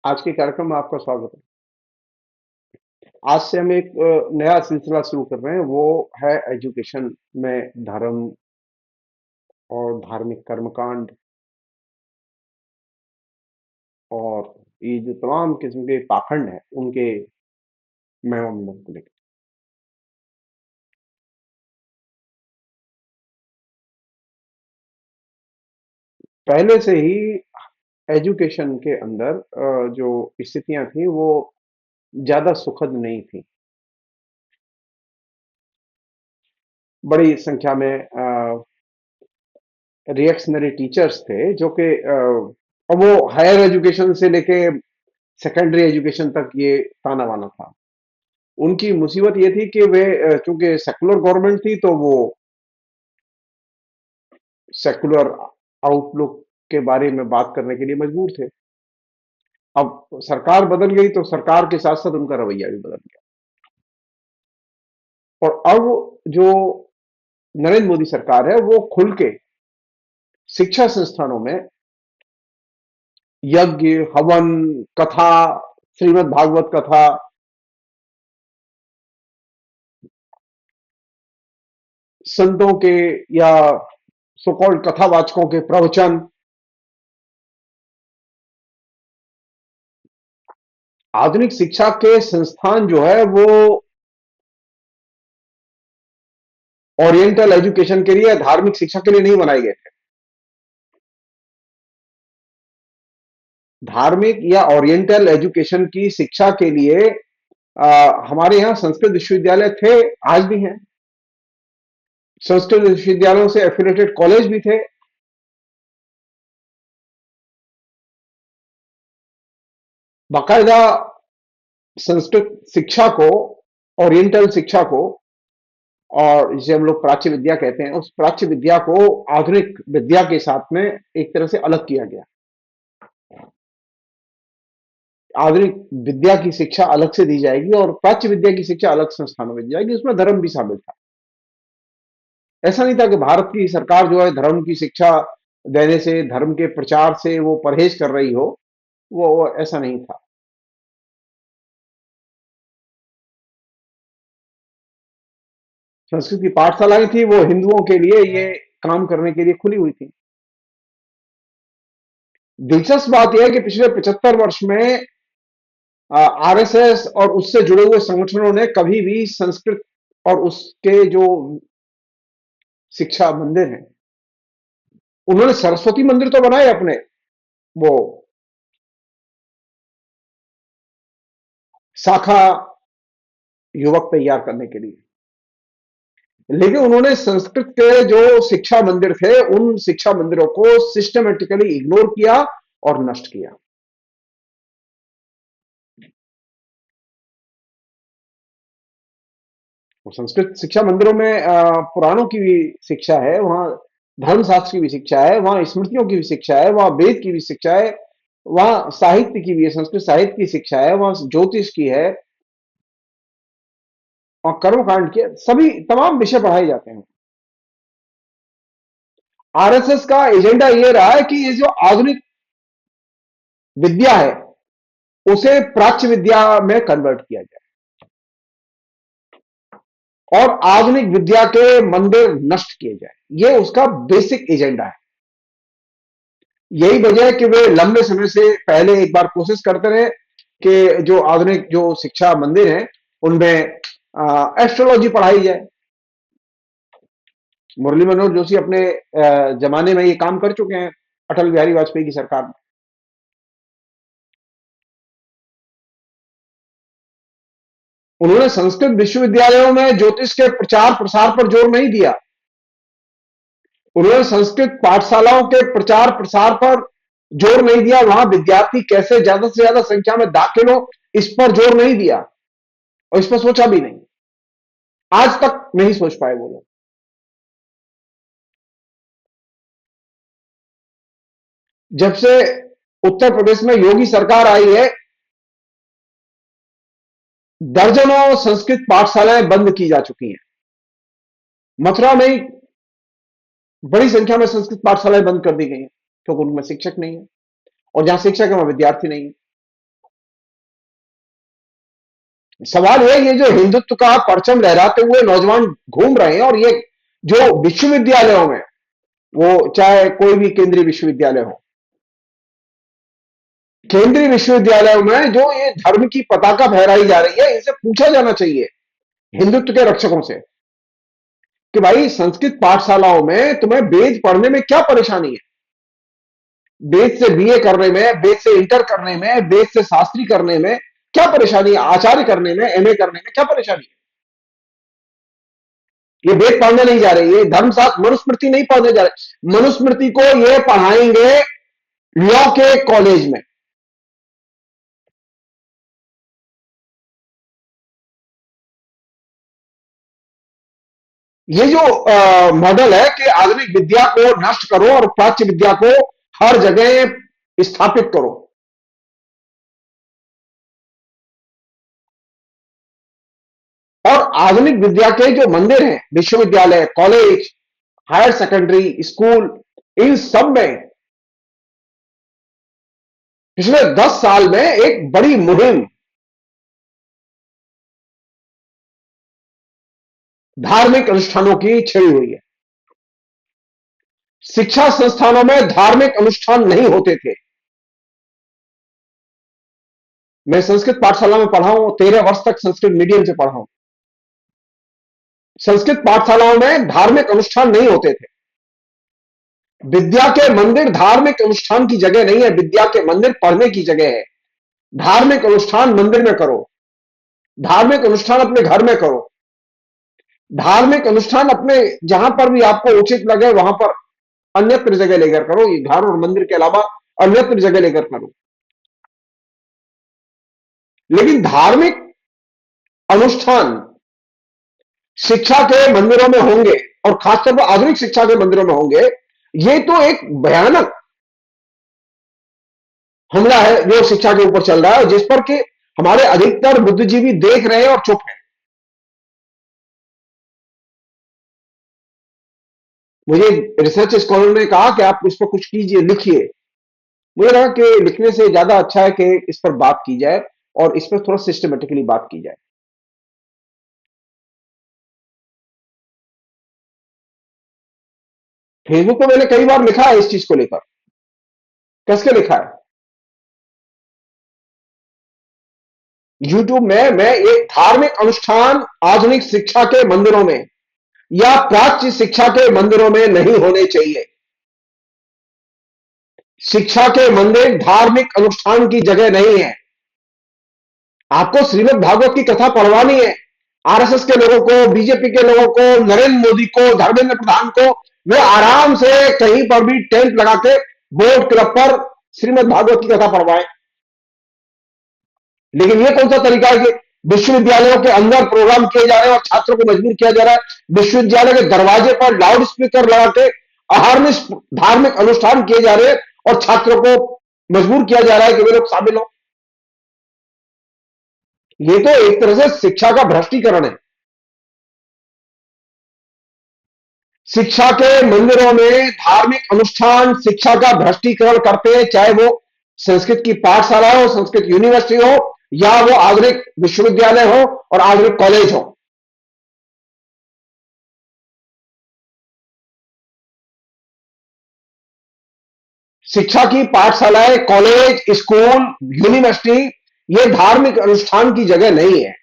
आज के कार्यक्रम में आपका स्वागत है। आज से हम एक नया सिलसिला शुरू कर रहे हैं, वो है एजुकेशन में धर्म और धार्मिक कर्मकांड और ये जो तमाम किस्म के पाखंड हैं, उनके मेमोरियल को लेकर। पहले से ही एजुकेशन के अंदर जो स्थितियां थी वो ज्यादा सुखद नहीं थी। बड़ी संख्या में रिएक्शनरी टीचर्स थे जो कि अब वो हायर एजुकेशन से लेके सेकेंडरी एजुकेशन तक ये ताना बाना था। उनकी मुसीबत ये थी कि वे चूंकि सेकुलर गवर्नमेंट थी तो वो सेकुलर आउटलुक के बारे में बात करने के लिए मजबूर थे। अब सरकार बदल गई तो सरकार के साथ साथ उनका रवैया भी बदल गया। और अब जो नरेंद्र मोदी सरकार है वो खुल के शिक्षा संस्थानों में यज्ञ, हवन, कथा, श्रीमद् भागवत कथा, संतों के या सो कॉल्ड कथावाचकों के प्रवचन, आधुनिक शिक्षा के संस्थान जो है वो ओरिएंटल एजुकेशन के लिए, धार्मिक शिक्षा के लिए नहीं बनाए गए थे। धार्मिक या ओरिएंटल एजुकेशन की शिक्षा के लिए हमारे यहाँ संस्कृत विश्वविद्यालय थे, आज भी हैं। संस्कृत विश्वविद्यालयों से एफिलेटेड कॉलेज भी थे। बाकायदा संस्कृत शिक्षा को, ओरिएंटल शिक्षा को, और जिसे हम लोग प्राच्य विद्या कहते हैं, उस प्राच्य विद्या को आधुनिक विद्या के साथ में एक तरह से अलग किया गया। आधुनिक विद्या की शिक्षा अलग से दी जाएगी और प्राच्य विद्या की शिक्षा अलग संस्थानों में दी जाएगी। उसमें धर्म भी शामिल था। ऐसा नहीं था कि भारत की सरकार जो है धर्म की शिक्षा देने से, धर्म के प्रचार से वो परहेज कर रही हो। वो ऐसा नहीं था। संस्कृत की पाठशालाएं थी, वो हिंदुओं के लिए ये काम करने के लिए खुली हुई थी। दिलचस्प बात यह है कि पिछले 75 वर्ष में आरएसएस और उससे जुड़े हुए संगठनों ने कभी भी संस्कृत और उसके जो शिक्षा मंदिर हैं, उन्होंने सरस्वती मंदिर तो बनाए अपने, वो शाखा युवक तैयार करने के लिए, लेकिन उन्होंने संस्कृत के जो शिक्षा मंदिर थे उन शिक्षा मंदिरों को सिस्टमेटिकली इग्नोर किया और नष्ट किया। और संस्कृत शिक्षा मंदिरों में पुराणों की भी शिक्षा है, वहां धर्मशास्त्र की भी शिक्षा है, वहां स्मृतियों की भी शिक्षा है, वहां वेद की भी शिक्षा है, वहां साहित्य की भी है, संस्कृत साहित्य की शिक्षा है, वहां ज्योतिष की है और कर्मकांड की है। सभी तमाम विषय पढ़ाए जाते हैं। आरएसएस का एजेंडा यह रहा है कि ये जो आधुनिक विद्या है उसे प्राच्य विद्या में कन्वर्ट किया जाए और आधुनिक विद्या के मंदिर नष्ट किए जाए। यह उसका बेसिक एजेंडा है। यही वजह है कि वे लंबे समय से पहले एक बार कोशिश करते रहे कि जो आधुनिक जो शिक्षा मंदिर हैं उनमें एस्ट्रोलॉजी पढ़ाई जाए। मुरली मनोहर जोशी अपने जमाने में ये काम कर चुके हैं, अटल बिहारी वाजपेयी की सरकार में। उन्होंने संस्कृत विश्वविद्यालयों में ज्योतिष के प्रचार प्रसार पर जोर नहीं दिया। उन्होंने संस्कृत पाठशालाओं के प्रचार प्रसार पर जोर नहीं दिया। वहां विद्यार्थी कैसे ज्यादा से ज्यादा संख्या में दाखिल हो, इस पर जोर नहीं दिया और इस पर सोचा भी नहीं। आज तक नहीं सोच पाए वो लोग। जब से उत्तर प्रदेश में योगी सरकार आई है, दर्जनों संस्कृत पाठशालाएं बंद की जा चुकी हैं। मथुरा में ही बड़ी संख्या में संस्कृत पाठशालाएं बंद कर दी गई हैं क्योंकि उनमें शिक्षक नहीं है, और जहां शिक्षक है वहां विद्यार्थी नहीं है। सवाल ये जो हिंदुत्व का परचम लहराते हुए नौजवान घूम रहे हैं, और ये जो विश्वविद्यालयों में, वो चाहे कोई भी केंद्रीय विश्वविद्यालय हो, केंद्रीय विश्वविद्यालयों में जो ये धर्म की पताका फहराई जा रही है, इनसे पूछा जाना चाहिए हिंदुत्व के रक्षकों से कि भाई संस्कृत पाठशालाओं में तुम्हें वेद पढ़ने में क्या परेशानी है? वेद से बीए करने में, वेद से इंटर करने में, वेद से शास्त्री करने में क्या परेशानी है? आचार्य करने में, एमए करने में क्या परेशानी है? ये वेद पढ़ने नहीं जा रहे, ये धर्मशास्त्र मनुस्मृति नहीं पढ़ने जा रहे। मनुस्मृति को ये पढ़ाएंगे लॉ के कॉलेज में। ये जो मॉडल है कि आधुनिक विद्या को नष्ट करो और प्राच्य विद्या को हर जगह स्थापित करो, और आधुनिक विद्या के जो मंदिर हैं, विश्वविद्यालय, कॉलेज, हायर सेकेंडरी स्कूल, इन सब में पिछले 10 साल में एक बड़ी मुहिम धार्मिक अनुष्ठानों की छेड़ी हुई है। शिक्षा संस्थानों में धार्मिक अनुष्ठान नहीं होते थे। मैं संस्कृत पाठशाला में पढ़ा हूं, 13 वर्ष तक संस्कृत मीडियम से पढ़ा हूं। संस्कृत पाठशालाओं में धार्मिक अनुष्ठान नहीं होते थे। विद्या के मंदिर धार्मिक अनुष्ठान की जगह नहीं है, विद्या के मंदिर पढ़ने की जगह है। धार्मिक अनुष्ठान मंदिर में करो, धार्मिक अनुष्ठान अपने घर में करो, धार्मिक अनुष्ठान अपने जहां पर भी आपको उचित लगे वहां पर अन्यत्र जगह लेकर करो, ये घर और मंदिर के अलावा अन्यत्र जगह लेकर करो। लेकिन धार्मिक अनुष्ठान शिक्षा के मंदिरों में होंगे, और खासतौर पर आधुनिक शिक्षा के मंदिरों में होंगे, ये तो एक भयानक हमला है जो शिक्षा के ऊपर चल रहा है, जिस पर कि हमारे अधिकतर बुद्धिजीवी देख रहे हैं और चुप हैं। मुझे रिसर्च स्कॉलर ने कहा कि आप इस पर कुछ कीजिए, लिखिए। मुझे लगा कि लिखने से ज्यादा अच्छा है कि इस पर बात की जाए और इस पर थोड़ा सिस्टमेटिकली बात की जाए। फेसबुक पे मैंने कई बार लिखा है इस चीज को लेकर। कैसे लिखा है? यूट्यूब में मैं एक धार्मिक अनुष्ठान आधुनिक शिक्षा के मंदिरों में या प्राच्य शिक्षा के मंदिरों में नहीं होने चाहिए। शिक्षा के मंदिर धार्मिक अनुष्ठान की जगह नहीं है। आपको श्रीमद् भागवत की कथा पढ़वानी है आरएसएस के लोगों को, बीजेपी के लोगों को, नरेंद्र मोदी को, धर्मेंद्र प्रधान को, वे आराम से कहीं पर भी टेंट लगा के बोर्ड क्लब पर श्रीमद् भागवत की कथा पढ़वाएं। लेकिन ये कौन सा तरीका है कि विश्वविद्यालयों के अंदर प्रोग्राम किए जा रहे हैं और छात्रों को मजबूर किया जा रहा है। विश्वविद्यालय के दरवाजे पर लाउड स्पीकर लगा के अहर्निश धार्मिक अनुष्ठान किए जा रहे हैं और छात्रों को मजबूर किया जा रहा है कि वे लोग शामिल हो। ये तो एक तरह से शिक्षा का भ्रष्टीकरण है। शिक्षा के मंदिरों में धार्मिक अनुष्ठान शिक्षा का भ्रष्टीकरण करते हैं, चाहे वो संस्कृत की पाठशाला हो, संस्कृत यूनिवर्सिटी हो, या वो आधुनिक विश्वविद्यालय हो और आधुनिक कॉलेज हो। शिक्षा की पाठशालाएं, कॉलेज, स्कूल, यूनिवर्सिटी, ये धार्मिक अनुष्ठान की जगह नहीं है।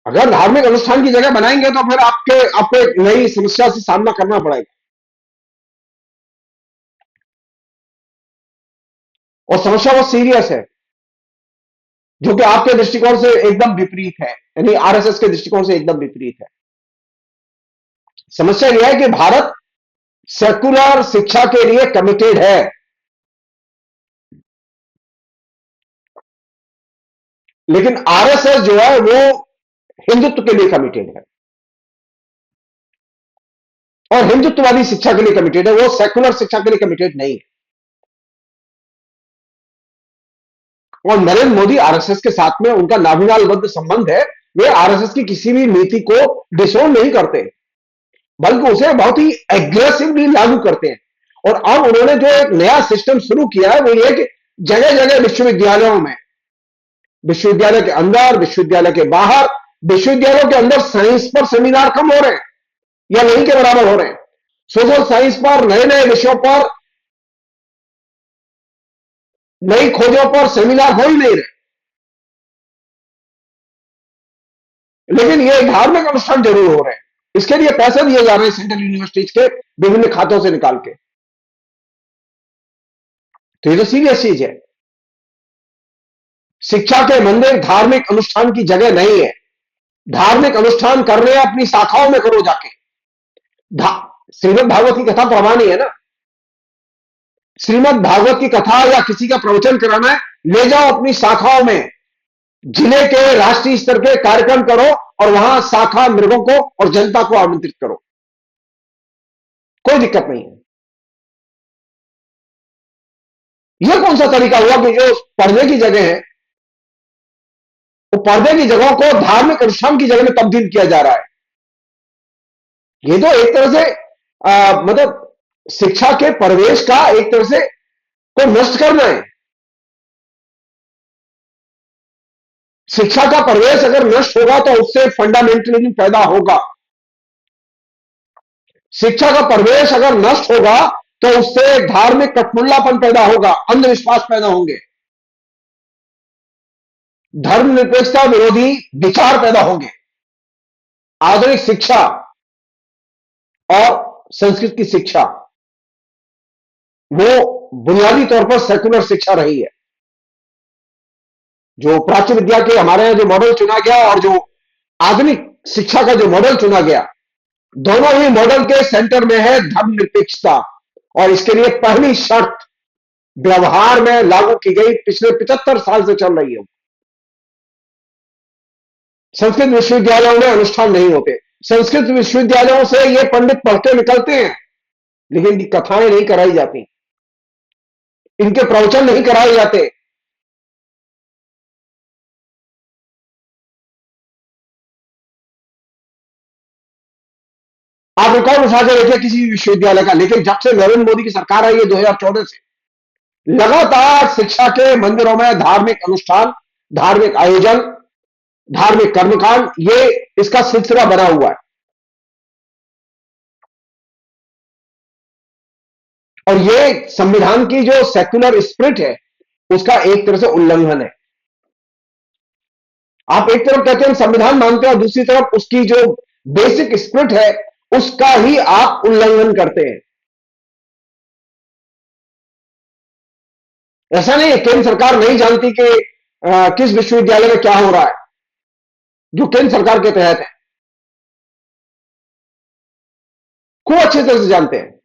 अगर धार्मिक अनुष्ठान की जगह बनाएंगे तो फिर आपको एक नई समस्या से सामना करना पड़ेगा, और समस्या बहुत सीरियस है, जो कि आपके दृष्टिकोण से एकदम विपरीत है, यानी आरएसएस के दृष्टिकोण से एकदम विपरीत है। समस्या यह है कि भारत सेकुलर शिक्षा के लिए कमिटेड है, लेकिन आरएसएस जो है वो हिंदुत्व के लिए कमिटेड है, और हिंदुत्ववादी शिक्षा के लिए कमिटेड है, वो सेकुलर शिक्षा के लिए कमिटेड नहीं है। और नरेंद्र मोदी आरएसएस के साथ में उनका नाभिनालबद्ध संबंध है। वे आरएसएस की किसी भी नीति को डिसोन नहीं करते। बल्कि उसे बहुत ही एग्रेसिवली लागू करते हैं। और अब उन्होंने जो एक नया सिस्टम शुरू किया है वो ये कि जगह जगह विश्वविद्यालयों में, विश्वविद्यालय के अंदर, विश्वविद्यालय के बाहर, विश्वविद्यालयों के अंदर साइंस पर सेमिनार कम हो रहे हैं या नहीं के बराबर हो रहे हैं। सोशल साइंस पर, नए नए विषयों पर, नई खोजों पर सेमिनार हो ही नहीं रहे। लेकिन ये धार्मिक अनुष्ठान जरूर हो रहे हैं, इसके लिए पैसे दिए जा रहे हैं सेंट्रल यूनिवर्सिटीज के विभिन्न खातों से निकाल के। तो ये तो सीरियस चीज है। शिक्षा के मंदिर धार्मिक अनुष्ठान की जगह नहीं है। धार्मिक अनुष्ठान कर रहे हैं अपनी शाखाओं में करो जाके। श्रीमद् भागवत की कथा प्रमाणी है ना। श्रीमद् भागवत की कथा या किसी का प्रवचन कराना है, ले जाओ अपनी शाखाओं में, जिले के राष्ट्रीय स्तर के कार्यक्रम करो और वहां शाखा मृगों को और जनता को आमंत्रित करो, कोई दिक्कत नहीं है। यह कौन सा तरीका हुआ कि जो पढ़ने की जगह है, वो पढ़ने की जगहों को धार्मिक अनुष्ठान की जगह में तब्दील किया जा रहा है। ये तो एक तरह से मतलब शिक्षा के परिवेश का एक तरह से को नष्ट करना है। शिक्षा का परिवेश अगर नष्ट होगा तो उससे फंडामेंटलिज्म पैदा होगा। शिक्षा का परिवेश अगर नष्ट होगा तो उससे धार्मिक कटमुल्लापन पैदा होगा, अंधविश्वास पैदा होंगे, धर्मनिरपेक्षता विरोधी विचार पैदा होंगे। आधुनिक शिक्षा और संस्कृत की शिक्षा वो बुनियादी तौर पर सेकुलर शिक्षा रही है। जो प्राच्य विद्या के हमारे यहां जो मॉडल चुना गया और जो आधुनिक शिक्षा का जो मॉडल चुना गया, दोनों ही मॉडल के सेंटर में है धर्मनिरपेक्षता। और इसके लिए पहली शर्त व्यवहार में लागू की गई, पिछले 75 साल से चल रही है। संस्कृत विश्वविद्यालयों में अनुष्ठान नहीं होते। संस्कृत विश्वविद्यालयों से ये पंडित पढ़ते निकलते हैं, लेकिन इनकी कथाएं नहीं कराई जाती, इनके प्रवचन नहीं कराए जाते। आप रिकॉर्ड उठा के देखिए किसी विश्वविद्यालय का, लेकिन जब से नरेंद्र मोदी की सरकार आई है 2014 से, लगातार शिक्षा के मंदिरों में धार्मिक अनुष्ठान, धार्मिक आयोजन, धार्मिक कर्मकांड, ये इसका सिलसिला बना हुआ है। और ये संविधान की जो सेक्युलर स्पिरिट है उसका एक तरह से उल्लंघन है। आप एक तरफ कहते हैं संविधान मानते हैं और दूसरी तरफ उसकी जो बेसिक स्पिरिट है उसका ही आप उल्लंघन करते हैं। ऐसा नहीं है केंद्र सरकार नहीं जानती कि किस विश्वविद्यालय में क्या हो रहा है, जो केंद्र सरकार के तहत है, खूब अच्छी तरह से जानते हैं।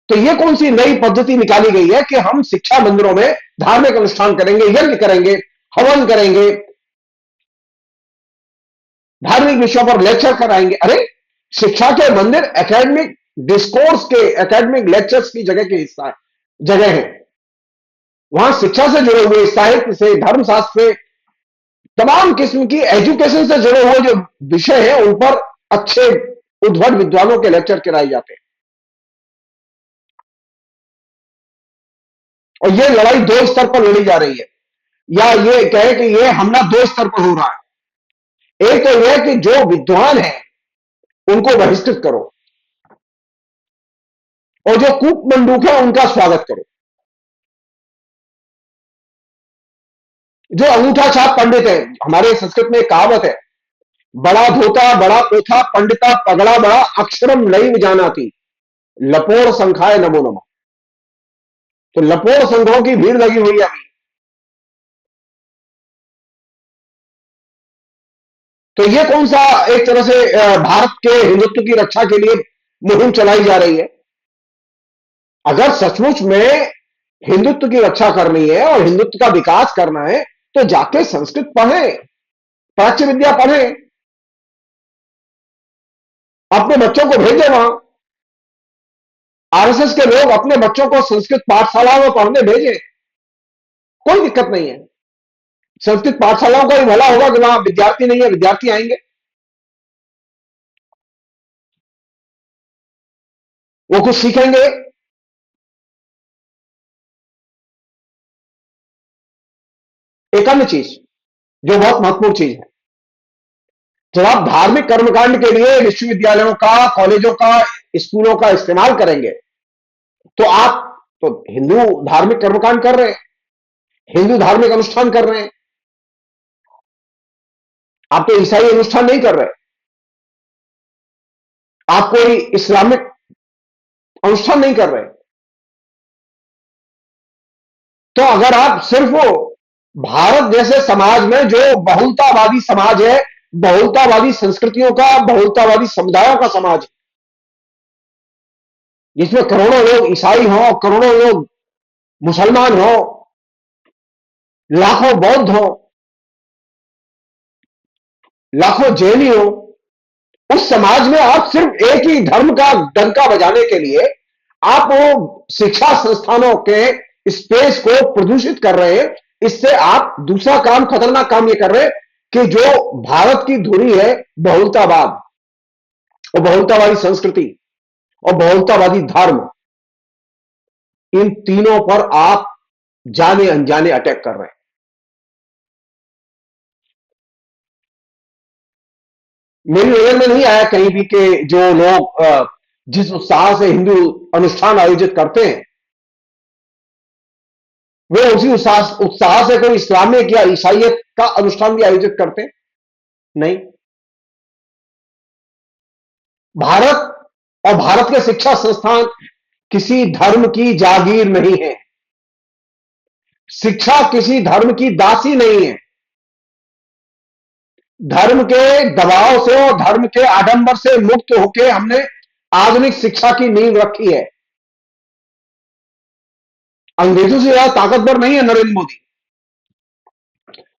तो यह कौन सी नई पद्धति निकाली गई है कि हम शिक्षा मंदिरों में धार्मिक अनुष्ठान करेंगे, यज्ञ करेंगे, हवन करेंगे, धार्मिक विषयों पर लेक्चर कराएंगे। अरे शिक्षा के मंदिर एकेडमिक डिस्कोर्स के, एकेडमिक लेक्चर्स की जगह के हिस्सा जगह है। वहां शिक्षा से जुड़े हुए, साहित्य से, धर्मशास्त्र से, तमाम किस्म की एजुकेशन से जुड़े हुए जो विषय हैं उन पर अच्छे उद्भट विद्वानों के लेक्चर कराए जाते हैं। और ये लड़ाई दो स्तर पर लड़ी जा रही है, या ये कहे कि ये हमला दो स्तर पर हो रहा है। एक तो यह कि जो विद्वान है उनको बहिष्कृत करो और जो कूप मंडूक है उनका स्वागत करो। जो अंगूठा छाप पंडित है, हमारे संस्कृत में एक कहावत है, बड़ा धोता बड़ा पोथा पंडिता पगड़ा बड़ा अक्षरम नई जाना थी, लपोड़ संखाए नमो नमः। तो लपोड़ संघों की भीड़ लगी हुई है अभी। तो ये कौन सा एक तरह से भारत के हिंदुत्व की रक्षा के लिए मुहिम चलाई जा रही है। अगर सचमुच में हिंदुत्व की रक्षा करनी है और हिंदुत्व का विकास करना है तो जाके संस्कृत पढ़ें, प्राच्य विद्या पढ़ें, अपने बच्चों को भेजें वहां। आरएसएस के लोग अपने बच्चों को संस्कृत पाठशालाओं में पढ़ने भेजें, कोई दिक्कत नहीं है। संस्कृत पाठशालाओं का भी भला होगा कि वहां विद्यार्थी नहीं है, विद्यार्थी आएंगे। वो कुछ सीखेंगे। एक अन्य चीज जो बहुत महत्वपूर्ण चीज है, जब आप धार्मिक कर्मकांड के लिए विश्वविद्यालयों का, कॉलेजों का, स्कूलों का इस्तेमाल करेंगे, तो आप तो हिंदू धार्मिक कर्मकांड कर रहे हैं, हिंदू धार्मिक अनुष्ठान कर रहे हैं, आप तो ईसाई अनुष्ठान नहीं कर रहे, आप कोई इस्लामिक अनुष्ठान नहीं कर रहे। तो अगर आप सिर्फ वो भारत जैसे समाज में, जो बहुलतावादी समाज है, बहुलतावादी संस्कृतियों का, बहुलतावादी समुदायों का समाज, जिसमें करोड़ों लोग ईसाई हों, करोड़ों लोग मुसलमान हों, लाखों बौद्ध हों, लाखों जैनी हों, उस समाज में आप सिर्फ एक ही धर्म का डंका बजाने के लिए आप वो शिक्षा संस्थानों के स्पेस को प्रदूषित कर रहे हैं। इससे आप दूसरा काम, खतरनाक काम ये कर रहे हैं कि जो भारत की धुरी है, बहुलतावाद और बहुलतावादी संस्कृति और बहुलतावादी धर्म, इन तीनों पर आप जाने अनजाने अटैक कर रहे हैं। मेरी नजर में नहीं आया कहीं भी कि जो लोग जिस उत्साह से हिंदू अनुष्ठान आयोजित करते हैं, वे उसी उत्साह उत्साह से कोई इस्लामिक या ईसाइयत का अनुष्ठान भी आयोजित करते हैं। नहीं। भारत और भारत के शिक्षा संस्थान किसी धर्म की जागीर नहीं है। शिक्षा किसी धर्म की दासी नहीं है। धर्म के दबाव से और धर्म के आडंबर से मुक्त होकर हमने आधुनिक शिक्षा की नींव रखी है। अंग्रेजों से ज्यादा ताकतवर नहीं है नरेंद्र मोदी,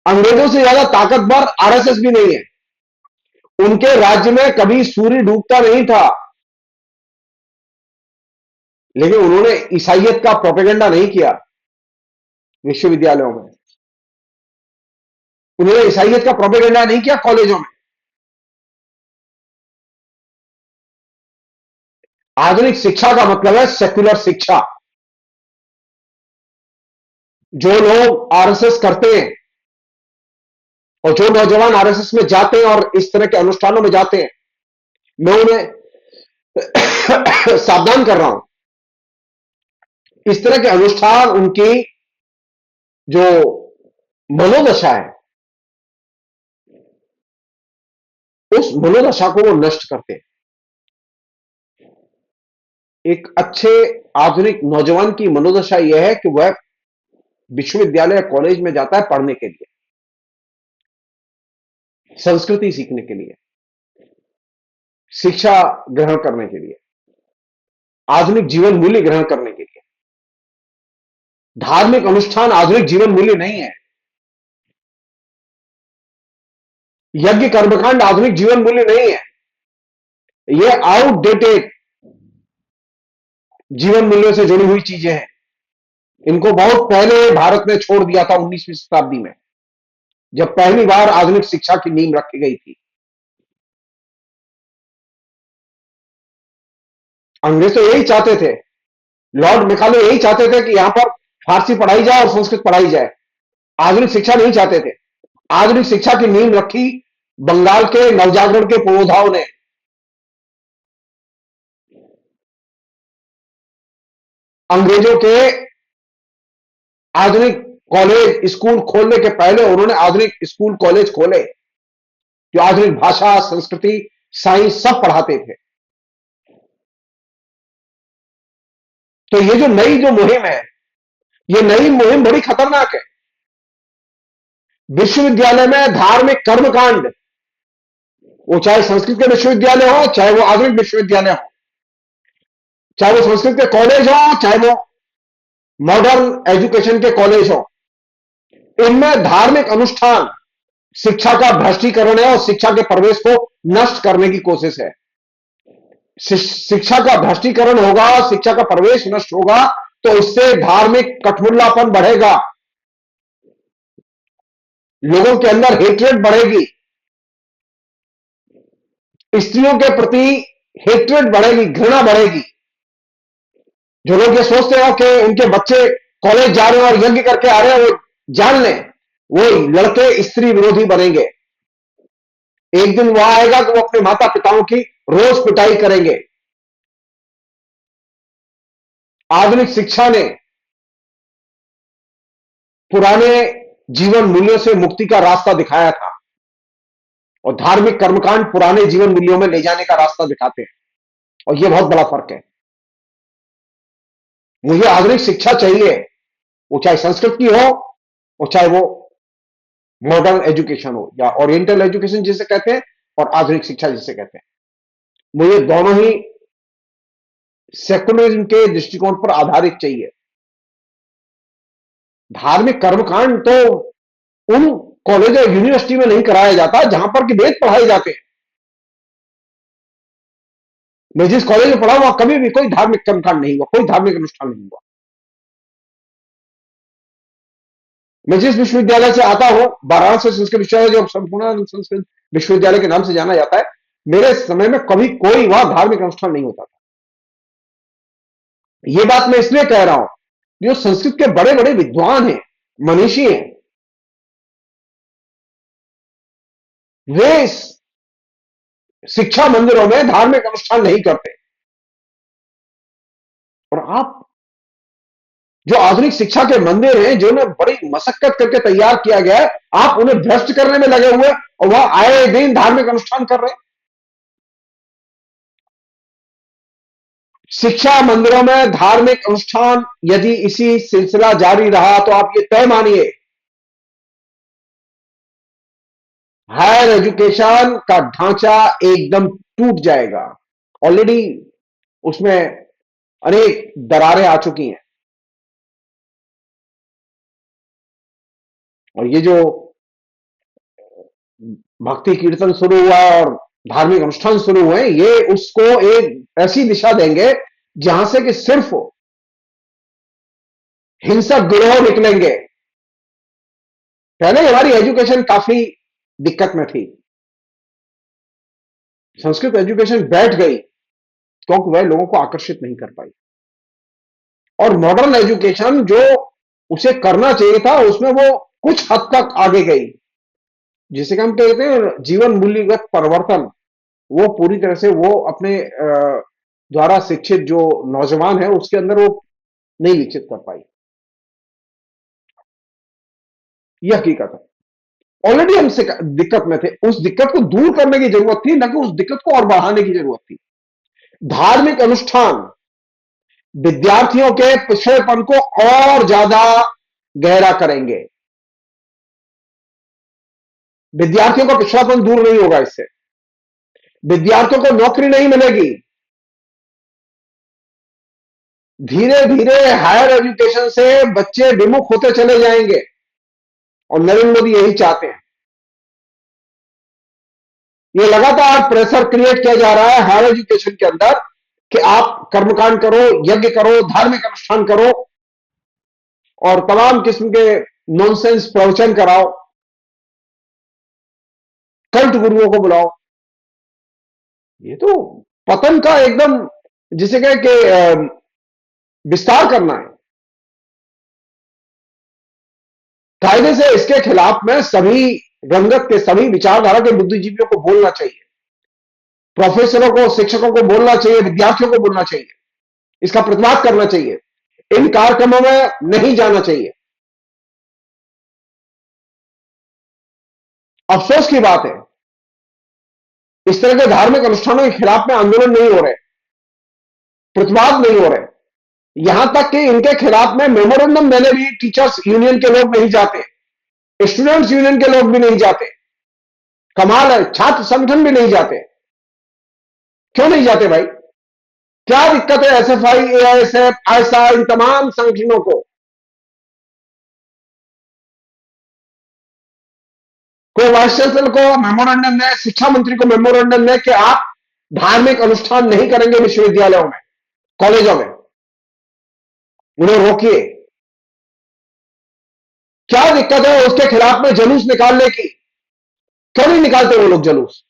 अंग्रेजों से ज्यादा ताकतवर आरएसएस भी नहीं है। उनके राज्य में कभी सूर्य डूबता नहीं था, लेकिन उन्होंने ईसाइयत का प्रोपेगेंडा नहीं किया विश्वविद्यालयों में, उन्होंने ईसाइयत का प्रोपेगेंडा नहीं किया कॉलेजों में। आधुनिक शिक्षा का मतलब है सेक्युलर शिक्षा। जो लोग आरएसएस करते हैं और जो नौजवान आरएसएस में जाते हैं और इस तरह के अनुष्ठानों में जाते हैं, मैं उन्हें सावधान कर रहा हूं। इस तरह के अनुष्ठान उनकी जो मनोदशा है, उस मनोदशा को वो नष्ट करते हैं। एक अच्छे आधुनिक नौजवान की मनोदशा यह है कि वह विश्वविद्यालय या कॉलेज में जाता है पढ़ने के लिए, संस्कृति सीखने के लिए, शिक्षा ग्रहण करने के लिए, आधुनिक जीवन मूल्य ग्रहण करने के लिए। धार्मिक अनुष्ठान आधुनिक जीवन मूल्य नहीं है। यज्ञ कर्मकांड आधुनिक जीवन मूल्य नहीं है। यह आउटडेटेड जीवन मूल्यों से जुड़ी हुई चीजें हैं। इनको बहुत पहले भारत ने छोड़ दिया था, 19वीं शताब्दी में, जब पहली बार आधुनिक शिक्षा की नींव रखी गई थी। अंग्रेज तो यही चाहते थे, लॉर्ड मेकाले यही चाहते थे कि यहां पर फारसी पढ़ाई जाए और संस्कृत पढ़ाई जाए। आधुनिक शिक्षा नहीं चाहते थे। आधुनिक शिक्षा की नींव रखी बंगाल के नवजागरण के पुरोधाओं ने। अंग्रेजों के आधुनिक कॉलेज स्कूल खोलने के पहले उन्होंने आधुनिक स्कूल कॉलेज खोले, जो आधुनिक भाषा, संस्कृति, साइंस सब पढ़ाते थे। तो ये जो नई जो मुहिम है, ये नई मुहिम बड़ी खतरनाक है। विश्वविद्यालय में धार्मिक कर्मकांड, वो चाहे संस्कृत के विश्वविद्यालय हो, चाहे वो आधुनिक विश्वविद्यालय हो, चाहे वो संस्कृत के कॉलेज हो, चाहे वो मॉडर्न एजुकेशन के कॉलेज हो, इनमें धार्मिक अनुष्ठान शिक्षा का भ्रष्टीकरण है और शिक्षा के प्रवेश को नष्ट करने की कोशिश है। शिक्षा का भ्रष्टीकरण होगा, शिक्षा का प्रवेश नष्ट होगा, तो इससे धार्मिक कठमुल्लापन बढ़ेगा, लोगों के अंदर हेट्रेड बढ़ेगी, स्त्रियों के प्रति हेट्रेड बढ़ेगी, घृणा बढ़ेगी। जो लोग ये सोचते हो कि उनके बच्चे कॉलेज जा रहे हैं और यज्ञ करके आ रहे हैं, वो जान लें, वो लड़के स्त्री विरोधी बनेंगे। एक दिन वो आएगा कि वो अपने माता पिताओं की रोज पिटाई करेंगे। आधुनिक शिक्षा ने पुराने जीवन मूल्यों से मुक्ति का रास्ता दिखाया था, और धार्मिक कर्मकांड पुराने जीवन मूल्यों में ले जाने का रास्ता दिखाते हैं, और यह बहुत बड़ा फर्क है। मुझे आधुनिक शिक्षा चाहिए, वो चाहे संस्कृत की हो, और चाहे वो मॉडर्न एजुकेशन हो, या ओरिएंटल एजुकेशन जिसे कहते हैं, और आधुनिक शिक्षा जिसे कहते हैं। मुझे दोनों ही सेकुलरिज्म के दृष्टिकोण पर आधारित चाहिए। धार्मिक कर्मकांड तो उन कॉलेज और यूनिवर्सिटी में नहीं कराया जाता जहां पर कि वेद पढ़ाए जाते हैं। मैं जिस कॉलेज में पढ़ा वहां कभी भी कोई धार्मिक कर्मकांड नहीं हुआ, कोई धार्मिक अनुष्ठान नहीं हुआ। मैं जिस विश्वविद्यालय से आता हूं, वाराणसी संस्कृत विश्वविद्यालय, जो संपूर्ण संस्कृत विश्वविद्यालय के नाम से जाना जाता है, मेरे समय में कभी कोई वहां धार्मिक अनुष्ठान नहीं होता था। यह बात मैं इसलिए कह रहा हूं, जो संस्कृत के बड़े बड़े विद्वान हैं, मनीषी हैं, वे शिक्षा मंदिरों में धार्मिक अनुष्ठान नहीं करते। और आप जो आधुनिक शिक्षा के मंदिर हैं, जो उन्हें बड़ी मशक्कत करके तैयार किया गया है, आप उन्हें भ्रष्ट करने में लगे हुए, और वह आए दिन धार्मिक अनुष्ठान कर रहे हैं। शिक्षा मंदिरों में धार्मिक अनुष्ठान यदि इसी सिलसिला जारी रहा तो आप ये तय मानिए, हायर एजुकेशन का ढांचा एकदम टूट जाएगा। ऑलरेडी उसमें अनेक दरारें आ चुकी हैं, और ये जो भक्ति कीर्तन शुरू हुआ है और धार्मिक अनुष्ठान शुरू हुए, ये उसको एक ऐसी दिशा देंगे जहां से कि सिर्फ हिंसक गिरोह निकलेंगे। पहले हमारी एजुकेशन काफी दिक्कत में थी, संस्कृत एजुकेशन बैठ गई क्योंकि वह लोगों को आकर्षित नहीं कर पाई, और मॉडर्न एजुकेशन जो उसे करना चाहिए था उसमें वो कुछ हद तक आगे गई, जिसे हम कहते हैं जीवन मूल्यगत परिवर्तन। वो पूरी तरह से वो अपने द्वारा शिक्षित जो नौजवान है उसके अंदर वो नहीं विकसित कर पाई। यह हकीकत है। ऑलरेडी हम दिक्कत में थे, उस दिक्कत को दूर करने की जरूरत थी, न कि उस दिक्कत को और बढ़ाने की जरूरत थी। धार्मिक अनुष्ठान विद्यार्थियों के पिछड़ेपन को और ज्यादा गहरा करेंगे। विद्यार्थियों का पिछड़ापन दूर नहीं होगा इससे, विद्यार्थियों को नौकरी नहीं मिलेगी। धीरे धीरे हायर एजुकेशन से बच्चे विमुख होते चले जाएंगे, और नरेंद्र मोदी यही चाहते हैं। ये लगातार प्रेशर क्रिएट किया जा रहा है हायर एजुकेशन के अंदर कि आप कर्मकांड करो, यज्ञ करो, धार्मिक अनुष्ठान करो, और तमाम किस्म के नॉनसेंस प्रवचन कराओ, कल्ट गुरुओं को बुलाओ। ये तो पतन का एकदम, जिसे कहे कि विस्तार करना है। कायदे से इसके खिलाफ में सभी रंगत के, सभी विचारधारा के बुद्धिजीवियों को बोलना चाहिए, प्रोफेसरों को, शिक्षकों को बोलना चाहिए, विद्यार्थियों को बोलना चाहिए, इसका प्रतिवाद करना चाहिए, इन कार्यक्रमों में नहीं जाना चाहिए। अफसोस की बात है, इस तरह के धार्मिक अनुष्ठानों के खिलाफ में आंदोलन नहीं हो रहे, प्रतिवाद नहीं हो रहे, यहां तक कि इनके खिलाफ में मेमोरेंडम देने भी टीचर्स यूनियन के लोग नहीं जाते, स्टूडेंट्स यूनियन के लोग भी नहीं जाते। कमाल है, छात्र संगठन भी नहीं जाते। क्यों नहीं जाते भाई? क्या दिक्कत है एसएफआई, एआईएसएफ, आईएसआई, इन तमाम संगठनों को? कोई वाइस चांसलर को मेमोरेंडम दे, शिक्षा मंत्री को मेमोरेंडम दे कि आप धार्मिक अनुष्ठान नहीं करेंगे विश्वविद्यालयों में, कॉलेजों में, उन्हें रोकिए। क्या दिक्कत है उसके खिलाफ में जुलूस निकालने की? क्यों नहीं निकालते वो लोग जुलूस?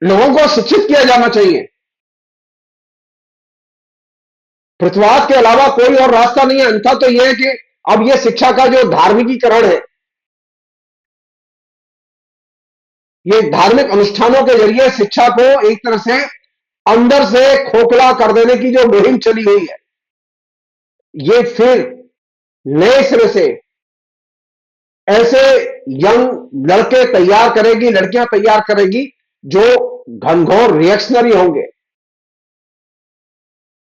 लोगों को शिक्षित किया जाना चाहिए। पृथ्वीवाद के अलावा कोई और रास्ता नहीं है। अंतर तो यह है कि अब यह शिक्षा का जो धार्मिकीकरण है, ये धार्मिक अनुष्ठानों के जरिए शिक्षा को एक तरह से अंदर से खोखला कर देने की जो मुहिम चली हुई है, ये फिर नए सिरे से ऐसे यंग लड़के तैयार करेगी, लड़कियां तैयार करेगी जो घनघोर रिएक्शनरी होंगे,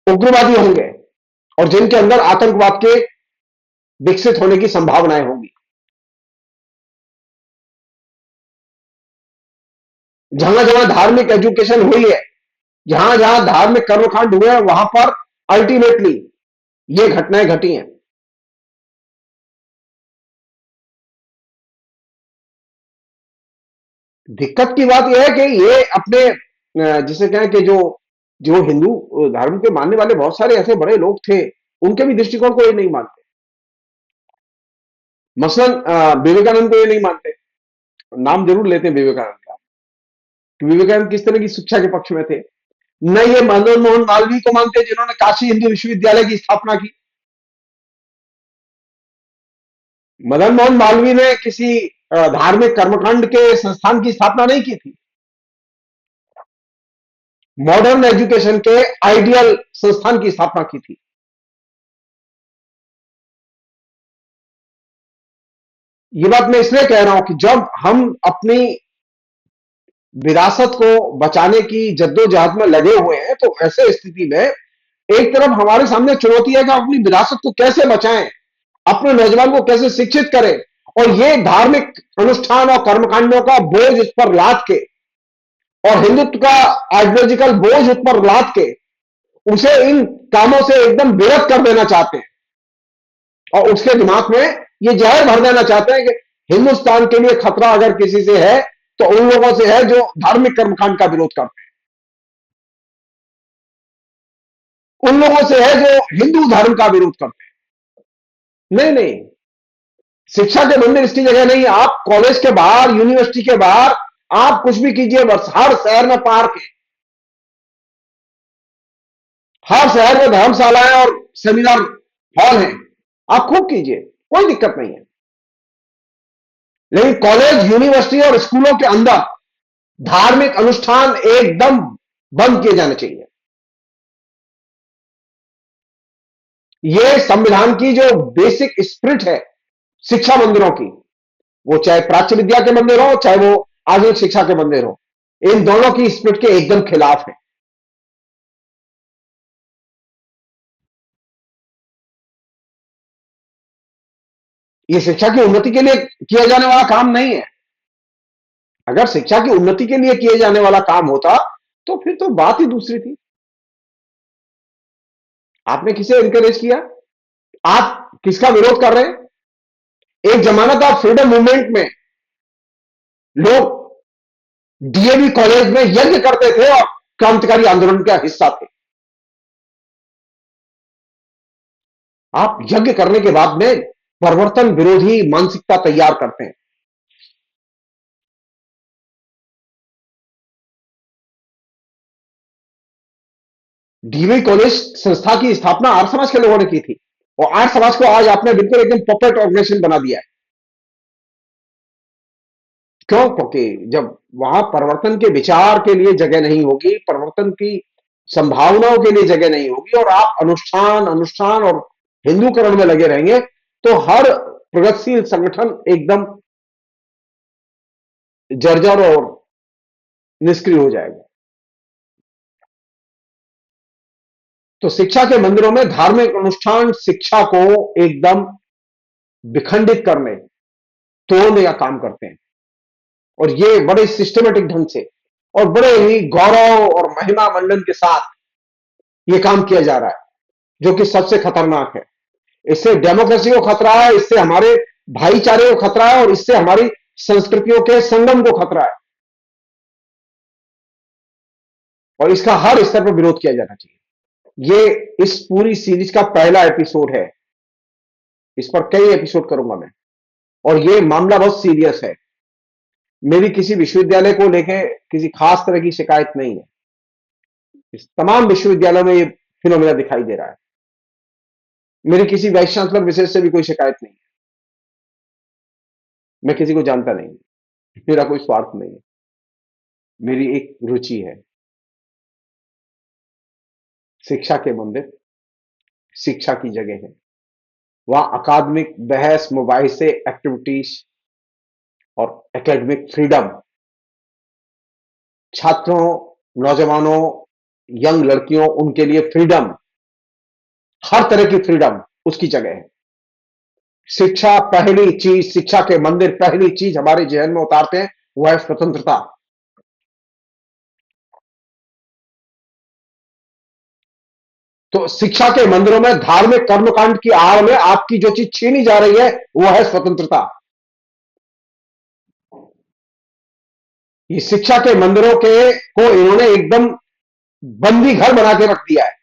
उग्रवादी होंगे, और जिनके अंदर आतंकवाद के विकसित होने की संभावनाएं होंगी। जहां जहां धार्मिक एजुकेशन हुई है, जहां जहां धार्मिक कर्मकांड हुए हैं, वहां पर अल्टीमेटली ये घटनाएं घटी हैं। दिक्कत की बात यह है कि ये अपने जिसे कहें कि जो जो हिंदू धर्म के मानने वाले बहुत सारे ऐसे बड़े लोग थे, उनके भी दृष्टिकोण को ये नहीं मानते। मसलन विवेकानंद को ये नहीं मानते। नाम जरूर लेते हैं विवेकानंद का, कि विवेकानंद किस तरह की शिक्षा के पक्ष में थे। न ये मदन मोहन मालवीय को मानते जिन्होंने काशी हिंदू विश्वविद्यालय की स्थापना की। मदन मोहन मालवीय ने किसी धार्मिक कर्मकांड के संस्थान की स्थापना नहीं की थी। मॉडर्न एजुकेशन के आइडियल संस्थान की स्थापना की थी। ये बात मैं इसलिए कह रहा हूं कि जब हम अपनी विरासत को बचाने की जद्दोजहद में लगे हुए हैं, तो ऐसे स्थिति में एक तरफ हमारे सामने चुनौती है कि हम अपनी विरासत को कैसे बचाएं, अपने नौजवान को कैसे शिक्षित करें, और ये धार्मिक अनुष्ठान और कर्मकांडों का बोझ उस पर लाद के, और हिंदुत्व का आइडियोलॉजिकल बोझ उस पर लाद के उसे इन कामों से एकदम विरत कर देना चाहते हैं, और उसके दिमाग में ये जहर भर देना चाहते हैं कि हिंदुस्तान के लिए खतरा अगर किसी से है तो उन लोगों से है जो धार्मिक कर्मकांड का विरोध करते हैं, उन लोगों से है जो हिंदू धर्म का विरोध करते हैं। नहीं नहीं, शिक्षा के मंदिर इसकी जगह नहीं है। आप कॉलेज के बाहर, यूनिवर्सिटी के बाहर आप कुछ भी कीजिए, बस हर शहर में पार्क है, हर शहर में धर्मशालाएं और सेमिनार हॉल हैं, आप खूब कीजिए, कोई दिक्कत नहीं है। लेकिन कॉलेज, यूनिवर्सिटी और स्कूलों के अंदर धार्मिक अनुष्ठान एकदम बंद किए जाने चाहिए। यह संविधान की जो बेसिक स्पिरिट है शिक्षा मंदिरों की, वो चाहे प्राच्य विद्या के मंदिर हो, चाहे वो आधुनिक शिक्षा के मंदिर हो, इन दोनों की स्पिरिट के एकदम खिलाफ है। ये शिक्षा की उन्नति के लिए किया जाने वाला काम नहीं है। अगर शिक्षा की उन्नति के लिए किए जाने वाला काम होता तो फिर तो बात ही दूसरी थी। आपने किसे एनकरेज किया? आप किसका विरोध कर रहे हैं? एक जमाना था फ्रीडम मूवमेंट में लोग डीएवी कॉलेज में यज्ञ करते थे और क्रांतिकारी आंदोलन का हिस्सा थे। आप यज्ञ करने के बाद में परिवर्तन विरोधी मानसिकता तैयार करते हैं। डीवी कॉलेज संस्था की स्थापना आर्य समाज के लोगों ने की थी, और आर्य समाज को आज आपने बिल्कुल एकदम पपेट ऑर्गेनाइजेशन बना दिया है। क्यों? क्योंकि जब वहां परिवर्तन के विचार के लिए जगह नहीं होगी, परिवर्तन की संभावनाओं के लिए जगह नहीं होगी, और आप अनुष्ठान अनुष्ठान और हिंदूकरण में लगे रहेंगे, तो हर प्रगतिशील संगठन एकदम जर्जर और निष्क्रिय हो जाएगा। तो शिक्षा के मंदिरों में धार्मिक अनुष्ठान शिक्षा को एकदम विखंडित करने, तोड़ने का काम करते हैं, और ये बड़े सिस्टमेटिक ढंग से और बड़े ही गौरव और महिमा मंडन के साथ ये काम किया जा रहा है, जो कि सबसे खतरनाक है। इससे डेमोक्रेसी को खतरा है, इससे हमारे भाईचारे को खतरा है, और इससे हमारी संस्कृतियों के संगम को खतरा है, और इसका हर स्तर पर विरोध किया जाना चाहिए। ये इस पूरी सीरीज का पहला एपिसोड है, इस पर कई एपिसोड करूंगा मैं, और ये मामला बहुत सीरियस है। मेरी किसी विश्वविद्यालय को लेकर किसी खास तरह की शिकायत नहीं है। इस तमाम विश्वविद्यालयों में ये फिनोमेना दिखाई दे रहा है। मेरी किसी वाइस चांसलर विशेष से भी कोई शिकायत नहीं है। मैं किसी को जानता नहीं, मेरा कोई स्वार्थ नहीं है। मेरी एक रुचि है, शिक्षा के मंदिर शिक्षा की जगह है। वहां अकादमिक बहस मुबाहिसे एक्टिविटीज और एकेडमिक फ्रीडम, छात्रों, नौजवानों, यंग लड़कियों, उनके लिए फ्रीडम, हर तरह की फ्रीडम उसकी जगह है। शिक्षा पहली चीज, शिक्षा के मंदिर पहली चीज हमारे जहन में उतारते हैं, वह है स्वतंत्रता। तो शिक्षा के मंदिरों में धार्मिक कर्मकांड की आड़ में आपकी जो चीज छीनी जा रही है वह है स्वतंत्रता। ये शिक्षा के मंदिरों के को इन्होंने एकदम बंदी घर बना के रख दिया है।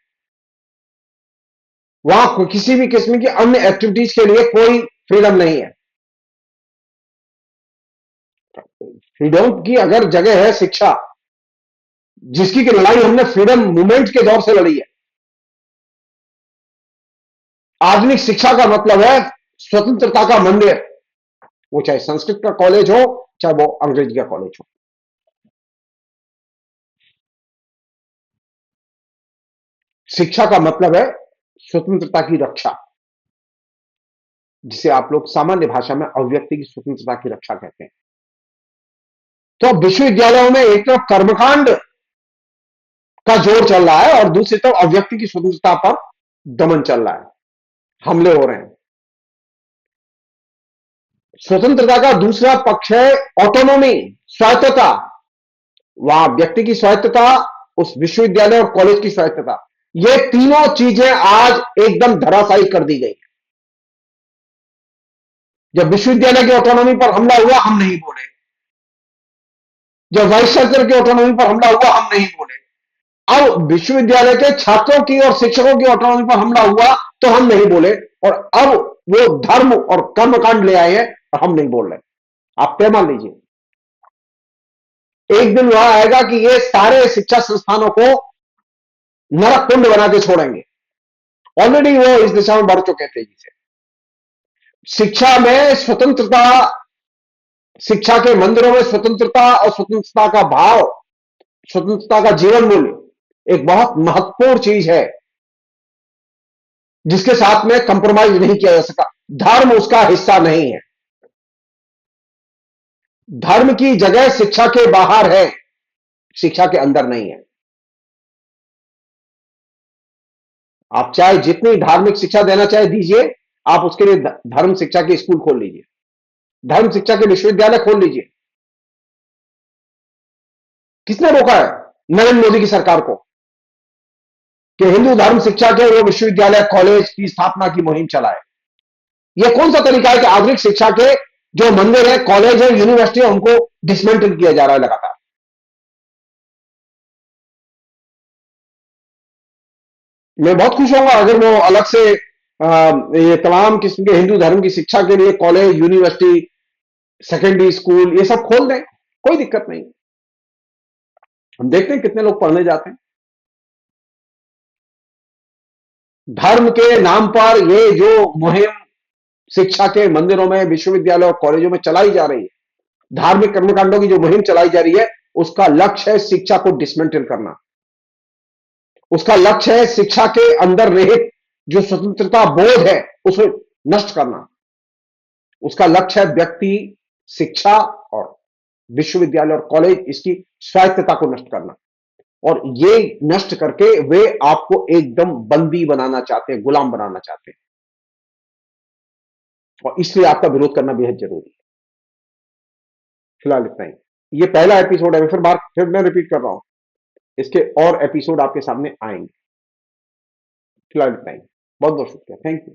वहां किसी भी किस्म की अन्य एक्टिविटीज के लिए कोई फ्रीडम नहीं है। फ्रीडम की अगर जगह है शिक्षा, जिसकी की लड़ाई हमने फ्रीडम मूवमेंट के दौर से लड़ी है। आधुनिक शिक्षा का मतलब है स्वतंत्रता का मंदिर, वो चाहे संस्कृत का कॉलेज हो, चाहे वो अंग्रेजी का कॉलेज हो। शिक्षा का मतलब है स्वतंत्रता की रक्षा, जिसे आप लोग सामान्य भाषा में अभिव्यक्ति की स्वतंत्रता की रक्षा कहते हैं। तो अब विश्वविद्यालयों में एक तरफ कर्मकांड का जोर चल रहा है और दूसरी तरफ अभिव्यक्ति की स्वतंत्रता पर दमन चल रहा है, हमले हो रहे हैं। स्वतंत्रता का दूसरा पक्ष है ऑटोनॉमी, स्वायत्तता। वहां व्यक्ति की स्वायत्तता, उस विश्वविद्यालय और कॉलेज की स्वायत्तता, ये तीनों चीजें आज एकदम धराशायी कर दी गई। जब विश्वविद्यालय की ऑटोनॉमी पर हमला हुआ हम नहीं बोले, जब वाइस चांसलर की ऑटोनॉमी पर हमला हुआ हम नहीं बोले, अब विश्वविद्यालय के छात्रों की और शिक्षकों की ऑटोनॉमी पर हमला हुआ तो हम नहीं बोले, और अब वो धर्म और कर्मकांड ले आए हैं और हम नहीं बोल रहे। आप तय मान लीजिए, एक दिन वहां आएगा कि ये सारे शिक्षा संस्थानों को नरक कुंड बना के छोड़ेंगे। ऑलरेडी वो इस दिशा में बढ़ चुके थे। जिसे शिक्षा में स्वतंत्रता, शिक्षा के मंदिरों में स्वतंत्रता और स्वतंत्रता का भाव, स्वतंत्रता का जीवन मूल्य एक बहुत महत्वपूर्ण चीज है, जिसके साथ में कंप्रोमाइज नहीं किया जा सका। धर्म उसका हिस्सा नहीं है। धर्म की जगह शिक्षा के बाहर है, शिक्षा के अंदर नहीं है। आप चाहे जितनी धार्मिक शिक्षा देना चाहे दीजिए, आप उसके लिए धर्म शिक्षा के स्कूल खोल लीजिए, धर्म शिक्षा के विश्वविद्यालय खोल लीजिए। किसने रोका है नरेंद्र मोदी की सरकार को कि हिंदू धर्म शिक्षा के वो विश्वविद्यालय कॉलेज की स्थापना की मुहिम चलाए? यह कौन सा तरीका है कि आधुनिक शिक्षा के जो मंदिर है, कॉलेज है, यूनिवर्सिटी है, उनको डिसमेंटल किया जा रहा है लगातार? मैं बहुत खुश होऊंगा अगर वो अलग से ये तमाम किस्म के हिंदू धर्म की शिक्षा के लिए कॉलेज, यूनिवर्सिटी, सेकेंडरी स्कूल ये सब खोल दें, कोई दिक्कत नहीं। हम देखते हैं कितने लोग पढ़ने जाते हैं। धर्म के नाम पर ये जो मुहिम शिक्षा के मंदिरों में, विश्वविद्यालय और कॉलेजों में चलाई जा रही है, धार्मिक कर्मकांडों की जो मुहिम चलाई जा रही है, उसका लक्ष्य है शिक्षा को डिसमेंटल करना। उसका लक्ष्य है शिक्षा के अंदर निहित जो स्वतंत्रता बोध है उसे नष्ट करना। उसका लक्ष्य है व्यक्ति, शिक्षा और विश्वविद्यालय और कॉलेज इसकी स्वायत्तता को नष्ट करना। और ये नष्ट करके वे आपको एकदम बंदी बनाना चाहते हैं, गुलाम बनाना चाहते हैं, और इसलिए आपका विरोध करना बेहद जरूरी है। फिलहाल इतना ही। ये पहला एपिसोड है, फिर मैं रिपीट कर रहा हूं, इसके और एपिसोड आपके सामने आएंगे। फिलहाल इतना ही। बहुत बहुत शुक्रिया, थैंक यू।